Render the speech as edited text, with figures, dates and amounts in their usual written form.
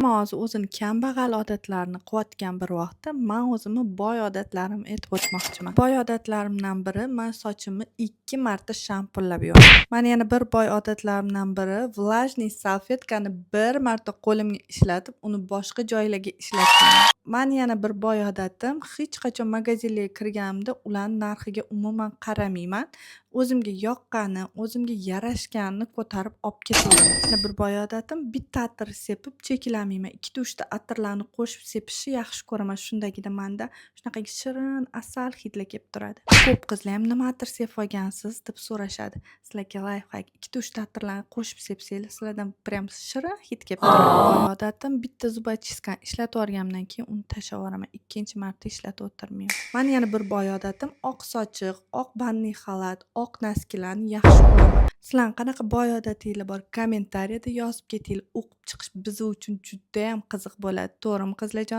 Hamma o'zini kambag'al odatlarini quvvatgan bir vaqtda man o'zimni boy odatlarim aytib o'tmoqchiman. Boy odatlarimdan biri man sochimni 2 marta shampunlab yuvaman. Mani yana bir boy odatlarimdan biri влажный salfetkani bir marta qo'limga ishlatib, uni boshqa joylarga ishlatmayman. Mani yana bir boy odatim hech qachon magazinlarga kirganimda ularning narxiga umuman qaramayman. O'zimga yoqqani, o'zimga yarashganini ko'tarib olib ketaman. Yana bir boy odatim bitta atir sepib cheklamayman. 2-3 ta atirlarni qo'shib sepishni yaxshi ko'raman. Shundagina manda shunaqa shirin asal hidlar kelib turadi. Ko'p qizlar ham nima atir sepib olgansiz deb so'rashadi. Sizlarga lifehack 2-3 ta atirlarni qo'shib sepsanglar, sizlardan prям shirin hid kelib turadi. Boy odatim bitta zubachistkan ishlatib olganimdan keyin uni tashlab yuboraman. Ikkinchi marta ishlatib o'tirmayman. Mani yana bir boy odatim oq sochiq, oq banni xalat, oq naskilarni yaxshi ko'raman. Sizlarning qanaqa boy odatinglar bor? Kommentariyada yozib ketinglar. O'qib chiqish biz uchun juda ham qiziq bo'ladi. To'g'rimi qizlarjon?